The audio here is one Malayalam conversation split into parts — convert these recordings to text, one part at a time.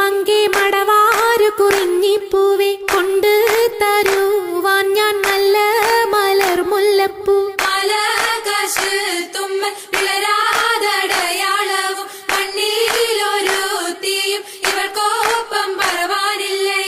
മങ്കെ മടവാരു കുറിഞ്ഞിപ്പൂവെ കൊണ്ട് തരുവാൻ ഞാൻ നല്ല മലർ മുല്ലപ്പൂ. ആകാശ് തുമ്മൽ പിളരാതടയാളവും മണ്ണിലൊരു തീയും ഇവർക്കൊപ്പം പറവാനില്ലേ.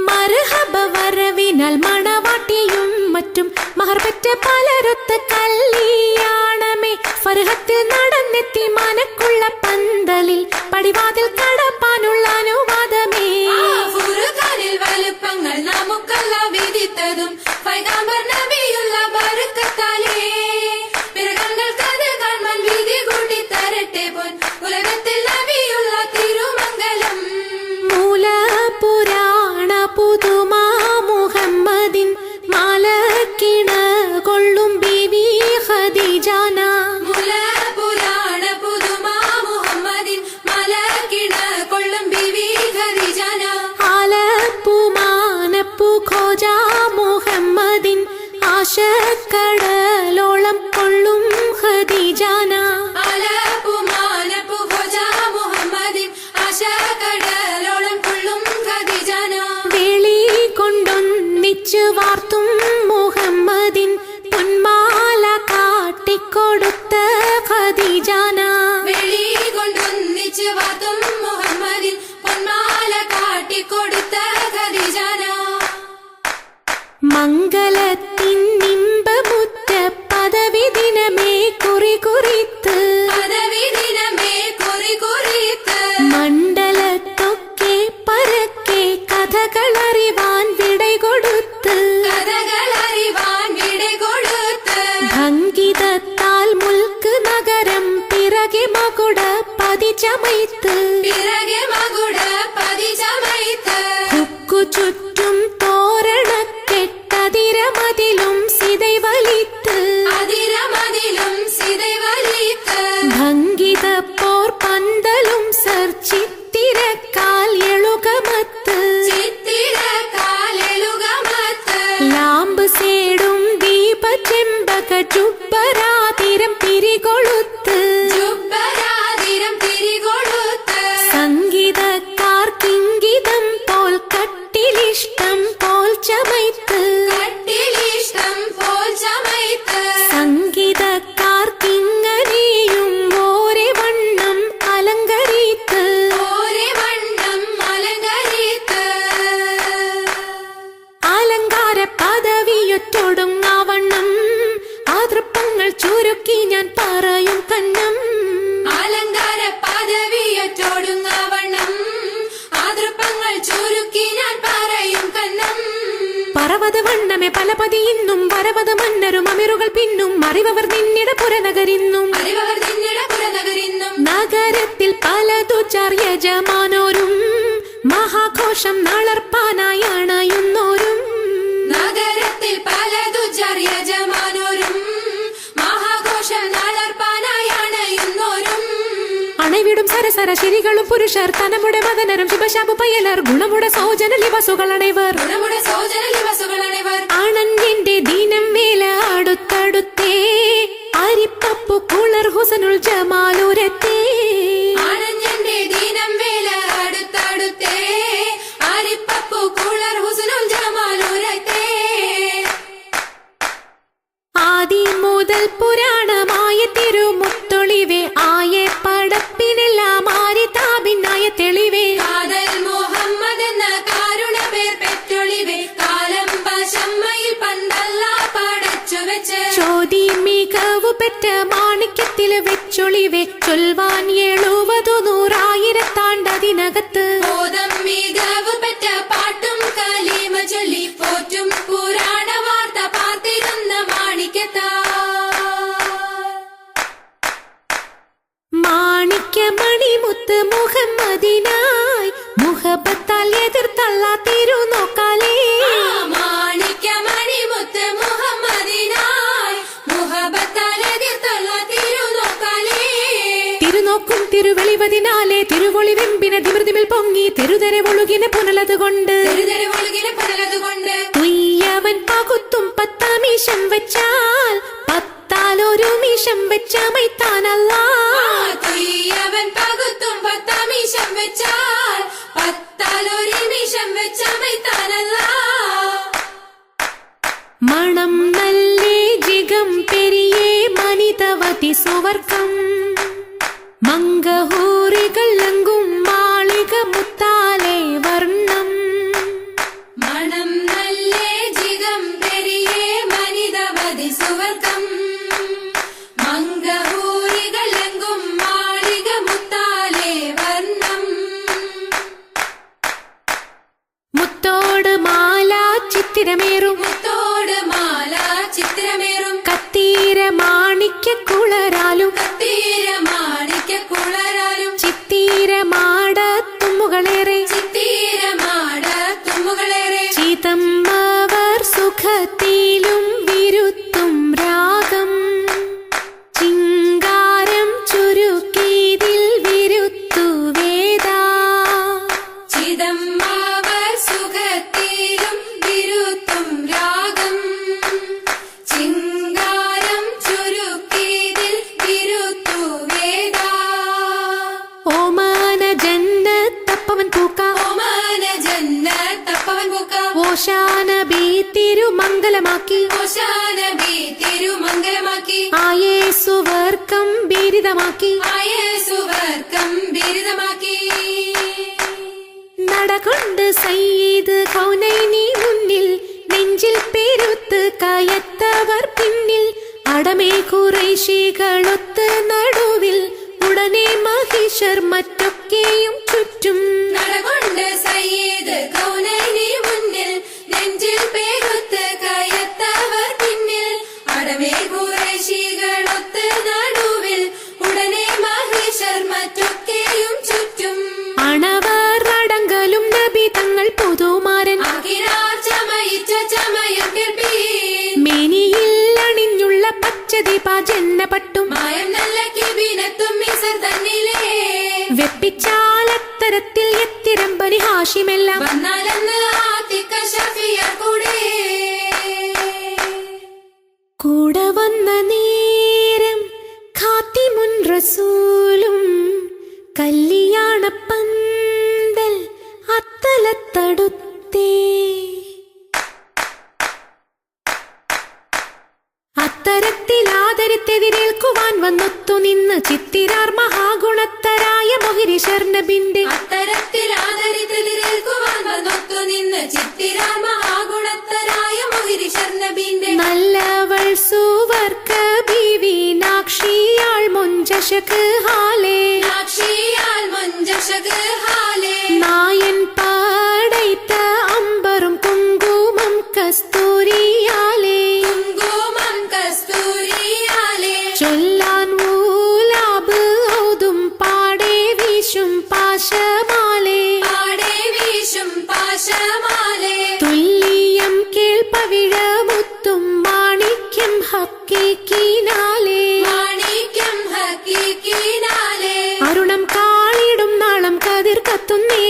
മർഹബ വരവിനാൽ മണവാട്ടിയും മറ്റും മഹർപെറ്റ പലരൊത്ത് കല്യാണമേ. ഫർഹത്തിൽ നടന്നെത്തി മനക്കുള്ള പന്തലിൽ പടിവാതിൽ കടപ്പാനുള്ള അനുവാദമേ. ഫുർഖാനിൽ വലുപ്പങ്ങൾ നമുക്കല്ല വിധിത്തതും പൈഗാംബർ നബിയുള്ള ബർക്കത്താലേ. പിറകങ്ങൾക്കത് കാണാൻ വിധി കൂട്ടി തരട്ടെ പൊൻ ഉലകത്തിൽ നബിയുള്ള തിരുമംഗലം. മൂലപുരാണ പുതുമാ മുഹമ്മദിൻ മാലക്കിണ കൊള്ളും ബീവി ഖദീജാന. മൂലപുരാണ പുതുമാ മുഹമ്മദിൻ മലക്കിണ കൊള്ളും ബീവി ഖദീജാന. ആലപ്പുമാനപ്പു ഖോജ മുഹമ്മദിൻ ആശക്കടലോളം കൊള്ളും ഖദീജാന. ആലപ്പുമാനപ്പു ഖോജ മുഹമ്മദിൻ ആശക്കടലോളം കൊള്ളും ഖദീജാന. വേളി കൊണ്ടൊന്നിച്ചു വാർത്തും മുഹമ്മദിൻ പൊന്മാല കാട്ടിക്കൊടുത്ത ഖദീജാന. വെളി കൊണ്ടൊന്നിച്ച് വാത്തും മുഹമ്മദിൻ പൊന്മാല കാട്ടിക്കൊടുത്ത ഖദീജാന. മംഗലത്തിൻ നിമ്പമുറ്റ പദവി ദിനമേ കുറികുറിത്ത് പദവി ദിനമേ കുറികുറിത്ത് മണ്ഡലത്തൊക്കെ പരക്കെ കഥകളറിവാൻ വിടകൊടുത്ത് കഥകളറിവാൻ വിടകൊടുത്ത് ഭംഗിതത്താൽ മുൽക്ക് നഗരം പിറകെ മകുട പതിചമൈത്ത് പിറകെ മകുട പതിചമൈത്ത് ഹുക്കു ചുറ്റും തോരണക്കെട്ടതിരമതിലും സിതൈവലിത്ത് അതിരമതിലും സിതൈവലിത്ത് ഭംഗിത പോർ പന്തലും സർച്ചിത്തിരക്കാൽ എളുകമത്ത് ചിത്തിരക്കാലെളുകമത്ത് ലാമ്പ് സേടും ദീപ ചെമ്പക ചുബ്ബരാതിരം പിരികൊളുത്ത് ജുബ്ബരാതിരം തിരികൊടുത്ത് സംഗീതക്കാർക്കിംഗിതം പോൽ കട്ടിലിഷ്ടം പോൽ ചമൈത്ത് കട്ടിലിഷ്ടം പോൽ ചമൈത്ത് സംഗീതക്കാർക്കിങ്ങനെയും ഓരെ വണ്ണം അലങ്കരിത്ത് ഓരേ വണ്ണം അലങ്കരിത്ത് അലങ്കാര പദവിയൊറ്റൊടുങ്ങാവണ്ണം ആതൃപ്പങ്ങൾ ചുരുക്കി ഞാൻ പറയും കണ്ണം. അലങ്കാര പദവിയൊറ്റോടുങ്ങവണ്ണം ആതൃപ്പങ്ങൾ ചുരുക്കി ഞാൻ പറയും കന്നം. പറവത് വണ്ണമേ പലപതി ഇന്നും വരവത് മന്നരും അമിറുകൾ പിന്നും അറിവർ നിന്നിട പുരനഗരിന്നും. അറിവർ നിന്നിട പുറനഗരിന്നും നഗരത്തിൽ പലതു യജമാനോരും മഹാഘോഷം നളർപ്പാനായി അണയുന്നോരും. നഗരത്തിൽ പലതു യജമാനോരും മഹാഘോഷം നളർപ്പാനായി അണയുന്നോരും. അണവിടും സരസര ശിരികളും പുരുഷർ തനമുടെ മദനരും ശുഭശാപു പയ്യലർ ഗുണമുടെ സൗജന ലിവസുകൾ അണൈവർ. ഗുണമുടെ സൗജന ലിവസുകളണിവർ ആണന്റെ ദീനം വേല അടുത്തടുത്തേ അരിപ്പപ്പു കുളർ ഹുസനുൽ ജമാലുരത്തേ. ആനഞ്ഞന്റെ ദീനം വേല അടുത്തടുത്തേ ആരിപ്പപ്പു കുളർ ഹുസ്നുൽ ജമാലുരത്തേ. ആദി മുതൽ പുരാണമായ തിരുമുത്തൊളിവേ ആയ പടപ്പിനെല്ലാം ആരിതാപിന്നായ തെളിവേ. കാതൽ മുഹമ്മദ് എന്ന കാരുണ പേർ പെറ്റൊളിവേ കാലം പശമ്മയിൽ പന്തല്ല പടച്ചു വെച്ച് ചോതി മികവു പെറ്റ മാണിക്യത്തില് വെച്ചൊളിവേ ചൊൽവാൻ 70,000,000 ബോധം മികവ് പെറ്റ പാട്ടും കലീമ ചൊല്ലി പോറ്റും പുരാണ വാർത്ത പാർത്തിരുന്ന മാണിക്കത്താ. മാണിക്യമണിമുത്ത് മുഹമ്മദിനായി മുഹബത്താൽ എതിർത്തള്ള തിരുനോക്കാലേ. മാണിക്യമണിമുത്ത് മുഹമ്മദിനായി മുഹബത്താൽ എതിർത്തുള്ള തിരുനോക്കാലേ. തിരുനോക്കും തിരുവെളിവതിനാലെ തിരുവൊളി വെമ്പിന ധിമൃതിമിൽ പൊങ്ങി തെരുതെരെ ഒഴുകിനെ പുനലതുകൊണ്ട് തെരുതെരുവൊഴുകിനെ പുനലതുകൊണ്ട് തുയ്യവൻ പകുത്തും പത്താമീശം വെച്ചാൽ പത്താലൊരു മീശം വെച്ച മൈത്താനല്ല. തുയ്യവൻ പകുത്തും പത്താമീശം മംഗഹൂറികൾ എങ്കും മാളിക മുത്താലെ വർണ്ണം മണം നല്ലേ ജിഗം പെരിയേ മനിതവതി സുവർക്കം മംഗഹൂരികളെങ്കും മാളിക മുത്താലെ വർണ്ണം മുത്തോട് മാല ചിത്തിരമേറും മുത്തോട് മാല ചിത്രമേറും കത്തീര മാണിക്യ കുളരാലും കത്തീര മാണിക്യ കുളരാലും ചിത്തീര മാട തുമ്മുകളേറെ ചിത്തീര മാട തുമ്മുകളേറെ ചീതമ്മവർ സുഖത്തിലും വിരുത്തും രാഗം ചിങ്കാരം ചുരുക്കിതിൽ വിരുത്തു വേദ ചിദംബാവർ സുഖത്തിലും വിരുത്തും രാഗം ചിങ്കാരം ചുരുക്കിതിൽ വിരുത്തു വേദ ഓമാന ജന്നത്തപ്പവൻ പൂക്ക ഓമാന ജന്നത്തപ്പവൻ പൂക്ക ഓശാന ബി തിരുമംഗലമാക്കി ഓശാനബി തിരുമംഗലമാക്കി ആയേസുവർക്കം ബിരിതമാക്കി ആയേസുവർക്കം ബിരുദമാക്കി നടകൊണ്ട് സയ്യിദ് ഖൗനൈനി മുന്നിൽ നെഞ്ചിൽ പെരുത്ത് കയത്തവർ പിന്നിൽ അടമേ ഖുറൈശികളൊത്ത് നടുവിൽ ഉടനെ മഹിഷർ മറ്റൊക്കെയും ചുറ്റും നടകൊണ്ട് സയ്യിദ് കൗനൈനി മുന്നിൽ നെഞ്ചിൽ പേരുത്ത് കയത്തവർ പിന്നിൽ അടമേ ഖുറൈശികളൊത്ത് നടുവിൽ ഉടനെ മഹിഷർ മറ്റൊക്കെയും ചുറ്റും അണവർ അടങ്കലും നബി തങ്ങൾ പുതുമാരൻ അഖിലാർ ചമയിച്ച ചമയം കേൾപ്പീൻ മേനിയിൽ അണിഞ്ഞുള്ള പച്ചദീപ ജന്നപട്ടും മായം നല്ല കിബിനത്തും മിസർ തന്നിലേ വെപ്പിച്ചാലത്തരത്തിൽ എത്തിരമ്പനി ഹാഷിമെല്ലാം വന്നാലെന്ന് ആത്തിക്ക ഷഫിയർ കൂടെ വന്ന നേരം ഖാത്തിമുൻ റസൂലും കല്യാണപ്പന്തൽ അത്തലത്തടുത്തേ അത്തരത്തിൽ ആദരത്തെതിരേൽക്കുവാൻ വന്നൊത്തു നിന്ന് ചിത്തിരാർ മഹാഗുണത്തരായ മൊഹിരിഷർ നബിന്റെ അത്തരത്തിൽ ആദരിത്തതിരേൽക്കുവാൻ വന്നൊത്തു നിന്ന് ചിത്തിരാർ മഹാഗുണത്തരായ മൊഹിരിഷർ നബിന്റെ നല്ലവൾ സുവർക്ക ബീവി നാക്ഷിയാൾ മുഞ്ചശക് ഹാലേ സാക്ഷിയാൽ മഞ്ചഷക് ഹാലേ നായൻ പാടൈത്ത അമ്പറും കുങ്കുമം കസ്തൂരിയാലേ കുങ്കുമം കസ്തൂരിയാലേ ചൊല്ലാൻ ഊലാബ് ഔതും പാടേ വീശും പാശമാലേ പാടേ വീശും പാശമാലേ തുല്യം കേൾപ്പവിഴമുത്തും മാണിക്യം ഹക്കീക്കിനാലേ മാണിക്യം ഹക്കീക്കിനാലേ അരുണം കാളിടും നാളം കതിർ കത്തുന്നേ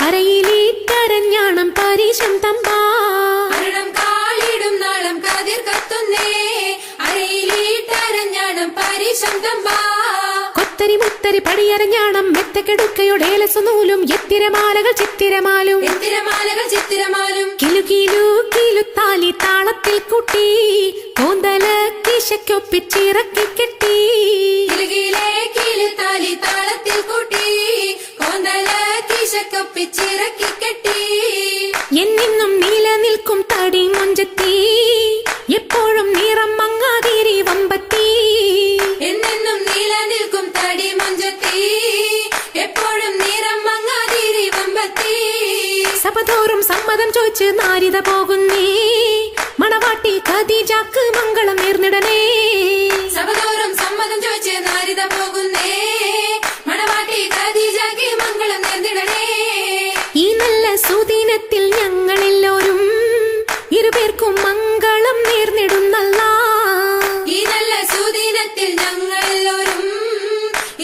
അരയിലീറ്റരഞ്ഞാണം പരിശം തമ്പാ അരണം കാളിടും നാളം കതിർ കത്തുന്നേ അരയിലീട്ടരഞ്ഞാണം പരിശം തമ്പാ കൊത്തരി മുത്തരി പടിയരഞ്ഞാണം മെത്തക്കെടുക്കയുടേലസു നൂലും എത്തിരമാലകൾ ചിത്തിരമാലും ചിത്തിരമാലകൾ ചിത്തിരമാലും കിലു കിലു കിലുത്താലി താളത്തിൽ കുട്ടി കോന്തല കിശയ്ക്കൊപ്പിച്ചിറക്കി കെട്ടി കിലുകിലേ കിലുത്താലി താളത്തിൽ കൂട്ടി കോന്തല കിശക്കൊപ്പിച്ചിറക്കി കെട്ടി എന്നിന്നും നിലനിൽക്കും തടി മുഞ്ചത്തി എപ്പോഴും നിറം മങ്ങാതിരി വമ്പത്തി എന്നെന്നും നിലനിൽക്കും തടി മഞ്ചത്തി എപ്പോഴും നിറം മങ്ങാതിരി വമ്പത്തി സഭതോറും സമ്മതം ചോദിച്ച് നാരിത പോകുന്നേ മണവാട്ടി ഖദീജക്ക് മംഗളം നേർന്നിടനേ സഭതോറും സമ്മതം ചോദിച്ച് നാരിത പോകുന്നേ മണവാട്ടി ഖദീജയ്ക്ക് മംഗളം നേർന്നിടണേ ഈ നല്ല സുദിനത്തിൽ ഞങ്ങളെല്ലാവരും ഇരുപേർക്കും മംഗളം നേർന്നിടുന്നല്ല ഈ നല്ല സുദിനത്തിൽ ഞങ്ങളെല്ലാവരും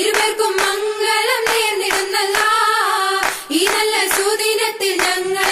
ഇരുവർക്കും മംഗളം നേർന്നിടുന്നല്ല ഈ നല്ല സുദിനത്തിൽ ഞങ്ങൾ